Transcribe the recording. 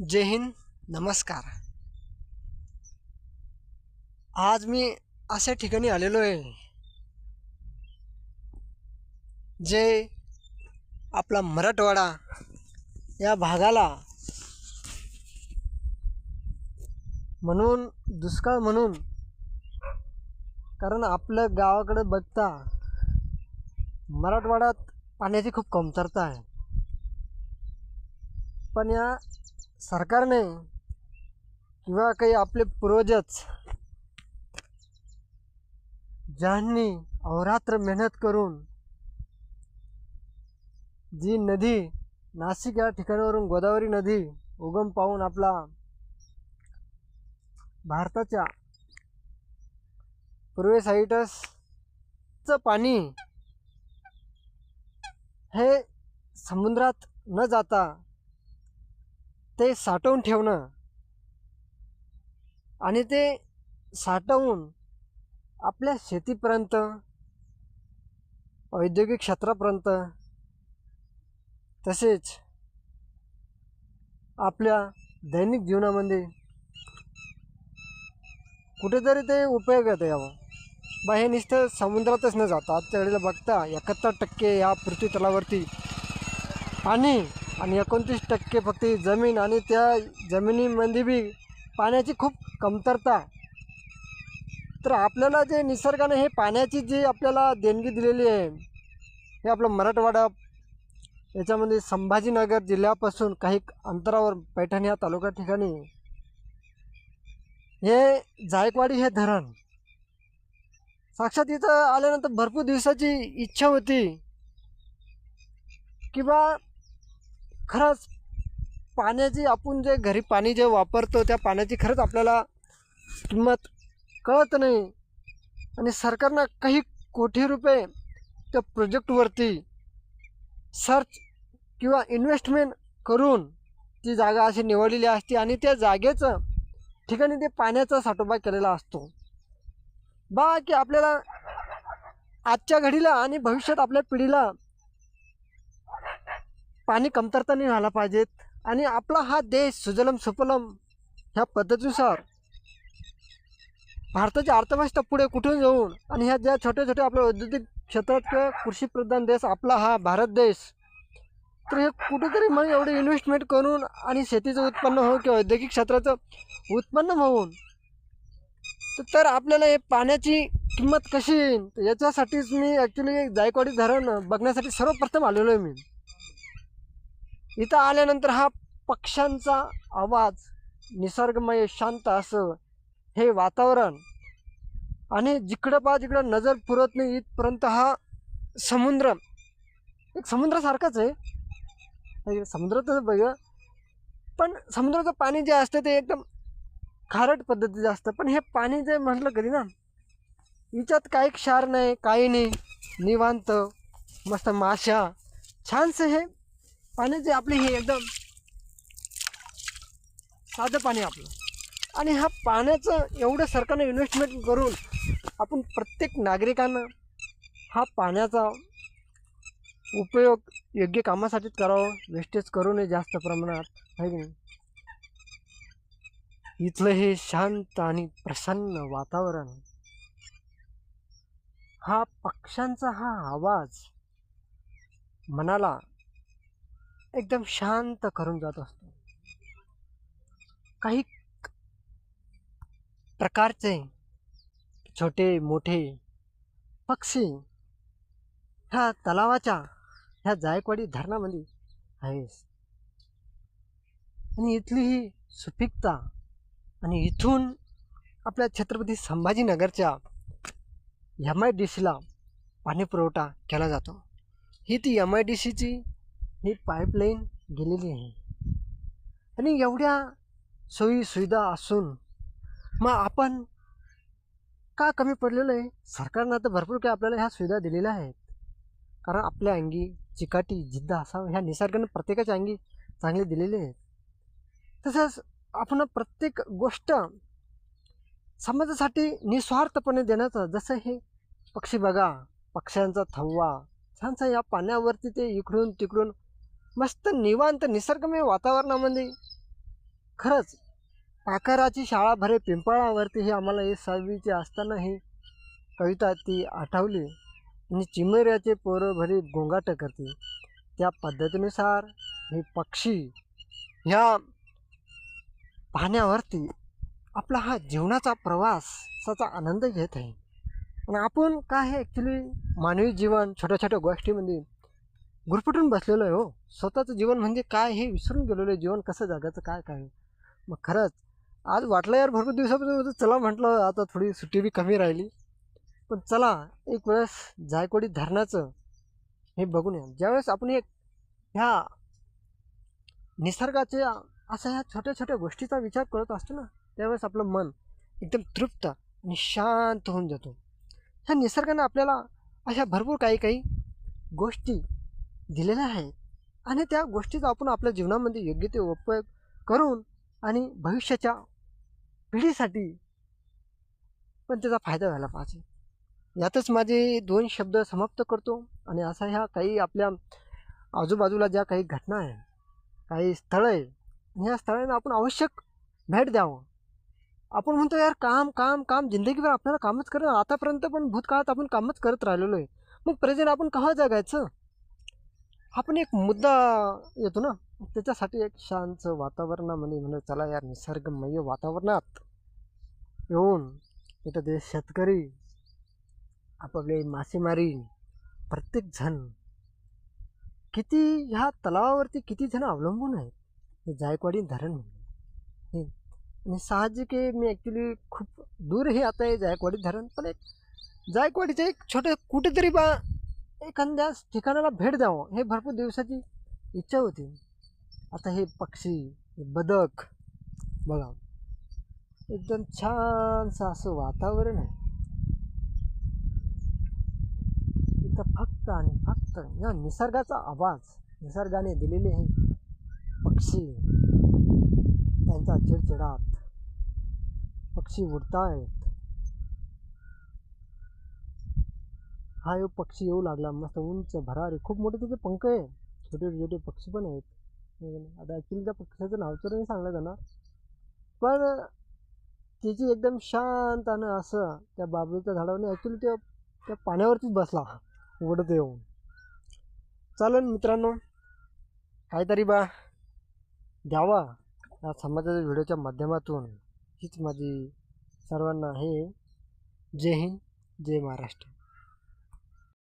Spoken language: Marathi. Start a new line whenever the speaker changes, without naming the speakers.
जय हिंद. नमस्कार. आज मी अशा ठिकाणी आलेलो आहे जे आपला मराठवाडा या भागाला म्हणून दुष्काळ म्हणून, कारण आपल्या गावाकडे बघता मराठवाड्यात पाण्याची खूप कमतरता आहे. पण या सरकारने किंवा काही आपले पूर्वजच ज्यांनी अहोरात्र मेहनत करून जी नदी नाशिक या ठिकाणावरून गोदावरी नदी उगम पाहून आपला भारताच्या पूर्वे साईडचं पाणी हे समुद्रात न जाता ते साठवून ठेवणं आणि ते साठवून आपल्या शेतीपर्यंत, औद्योगिक क्षेत्रापर्यंत, तसेच आपल्या दैनिक जीवनामध्ये कुठेतरी ते उपयोगात यावं. हे नुसतं समुद्रातच न जाता आजच्या वेळेला बघता 71% या पृथ्वी तलावरती पाणी आणि 29% फक्त जमीन, आणि त्या जमिनीमध्ये बी पाण्याची खूप कमतरता. तर आपल्याला जे निसर्गाने हे पाण्याची जी आपल्याला देणगी दिलेली आहे, हे आपलं मराठवाडा याच्यामध्ये संभाजीनगर जिल्ह्यापासून काही अंतरावर पैठण या तालुका ठिकाणी हे जायकवाडी हे धरण साक्षात इथं आल्यानंतर भरपूर दिवसाची इच्छा होती की बा खरंच पाण्याची, आपण जे घरी पाणी जे वापरतो त्या पाण्याची खरंच आपल्याला किंमत कळत नाही. आणि सरकारनं काही कोटी रुपये त्या प्रोजेक्टवरती सर्च किंवा इन्व्हेस्टमेंट करून ती जागा अशी निवडलेली असते आणि त्या जागेचं ठिकाणी ते पाण्याचा साठोबा केलेला असतो की आपल्याला आजच्या घडीला आणि भविष्यात आपल्या पिढीला पाणी कमतरता नाही व्हायला पाहिजेत. आणि आपला हा देश सुजलम सुफलम ह्या पद्धतीनुसार भारताची अर्थव्यवस्था पुढे कुठून जाऊन, आणि ह्या ज्या छोट्या छोट्या आपल्या औद्योगिक क्षेत्रात किंवा कृषीप्रधान देश आपला हा भारत देश, तर हे कुठेतरी मग एवढे इन्व्हेस्टमेंट करून आणि शेतीचं उत्पन्न होऊन किंवा औद्योगिक क्षेत्राचं उत्पन्न होऊन तर आपल्याला हे पाण्याची किंमत कशी येईल, याच्यासाठीच मी ॲक्च्युली जायकवाडी धरण बघण्यासाठी सर्वप्रथम आलेलो आहे. मी इथं आल्यानंतर हा पक्ष्यांचा आवाज, निसर्गमय शांत असं हे वातावरण, आणि जिकडं पहा जिकडं नजर पुरत नाही इथपर्यंत हा समुद्र, एक समुद्रासारखाच आहे. समुद्रातच बघा, पण समुद्राचं पाणी जे असतं ते एकदम खारट पद्धतीचं असतं. पण हे पाणी जे म्हटलं कधी ना, हिच्यात काही क्षार नाही, काही नाही, निवांत मस्त माशा, छानसं हे पाण्याचे आपले हे एकदम साधं पाणी आपलं. आणि ह्या पाण्याचं एवढं सरकारनं इन्व्हेस्टमेंट करून आपण प्रत्येक नागरिकांना हा पाण्याचा उपयोग योग्य कामासाठीच करावं, वेस्टेज करू नये जास्त प्रमाणात, आहे की नाही. इथलं हे शांत आणि प्रसन्न वातावरण, हा पक्ष्यांचा हा आवाज मनाला एकदम शांत करून जात असतो. काही प्रकारचे छोटे मोठे पक्षी ह्या तलावाच्या ह्या जायकवाडी धरणामध्ये आहे. आणि इथली ही सुपीकता, आणि इथून आपल्या छत्रपती संभाजीनगरच्या MIDCला पाणी पुरवठा केला जातो. ही ती MIDCची ही पाईपलाईन गेलेली आहे. आणि एवढ्या सोयी सुविधा असून मग आपण का कमी पडलेलो आहे? सरकारनं तर भरपूर काही आपल्याला ह्या सुविधा दिलेल्या आहेत, कारण आपल्या अंगी चिकाटी जिद्द असावं ह्या निसर्गानं प्रत्येकाच्या अंगी चांगले दिलेले आहेत. तसंच आपण प्रत्येक गोष्ट समाजासाठी निस्वार्थपणे देण्याचं, जसं हे पक्षी बघा, पक्ष्यांचा थव्वा छानसा या पाण्यावरती ते इकडून तिकडून मस्त निवांत निसर्गमय वातावरणामध्ये खरंच पाखराची शाळा भरे पिंपळावरती ही आम्हाला हे 6वीचे असताना ही कविता ती आठवली. आणि चिमुऱ्याचे पोरं भरी गोंगाट करते, त्या पद्धतीनुसार हे पक्षी ह्या पाण्यावरती आपला हा जीवनाचा प्रवासाचा आनंद घेत आहे. आणि आपण काय आहे ॲक्च्युली मानवी जीवन छोट्या छोट्या गोष्टीमध्ये गुरफटून बसलेलो आहे. हो, स्वतःचं जीवन म्हणजे काय हे विसरून गेलेलो आहे. जीवन कसं जगायचं काय काय. मग खरंच आज वाटलं यार भरपूर दिवसापासून होतं, चला म्हटलं आता थोडी सुट्टी बी कमी राहिली, पण चला एक वेळेस जायकवाडी धरणाचं हे बघून या. ज्यावेळेस आपण एक ह्या निसर्गाच्या अशा ह्या छोट्या छोट्या गोष्टीचा विचार करत असतो ना, त्यावेळेस आपलं मन एकदम तृप्त आणि शांत होऊन जातो. ह्या निसर्गानं आपल्याला अशा भरपूर काही काही गोष्टी दिलेल्या आहेत आणि त्या गोष्टीचा आपण आपल्या जीवनामध्ये योग्य ते उपयोग करून आणि भविष्याच्या पिढीसाठी पण त्याचा फायदा व्हायला पाहिजे. यातच माझे 2 शब्द समाप्त करतो. आणि असा ह्या काही आपल्या आजूबाजूला ज्या काही घटना आहे, काही स्थळं आहे, ह्या स्थळांना आपण आवश्यक भेट द्यावं. आपण म्हणतो यार काम काम काम, जिंदगीभर आपल्याला कामच करणं. आतापर्यंत पण भूतकाळात आपण कामच करत राहिलेलो आहे. मग प्रेझेंट आपण केव्हा जगायचं? आपण एक मुद्दा येतो ना, त्याच्यासाठी एक शांत वातावरणामध्ये म्हणत चला यार निसर्गमय वातावरणात येऊन इथं ते शेतकरी आपापले मासेमारी प्रत्येकजण किती ह्या तलावावरती किती जण अवलंबून आहेत. हे जायकवाडी धरण म्हणून हे. आणि साहजिक आहे मी ॲक्च्युली खूप दूर हे आता आहे जायकवाडी धरण, पण एक जायकवाडीचं एक छोटं कुठेतरी बा एखाद्या ठिकाणाला भेट द्यावं हे भरपूर दिवसाची इच्छा होती. आता हे पक्षी, हे बदक बघा, एकदम छानसं असं वातावरण आहे. इथं फक्त आणि फक्त या निसर्गाचा आवाज, निसर्गाने दिलेले हे पक्षी, त्यांचा चिडचिडाट, पक्षी उडतायत. हा एक पक्षी येऊ लागला मस्त उंच भरारी, खूप मोठे त्याचे पंख आहे. छोटे छोटे पक्षी पण आहेत. आता ॲक्च्युली त्या पक्ष्याचं नाव तर नाही सांगलं जाणार, पण त्याची एकदम शांतानं असं त्या बाबळीच्या झाडावर ॲक्च्युली त्या पाण्यावरतीच बसला उडत येऊन. चालेल मित्रांनो, काहीतरी बा द्यावा या समाजाच्या व्हिडिओच्या माध्यमातून, हीच माझी सर्वांना हे जय हिंद जय महाराष्ट्र.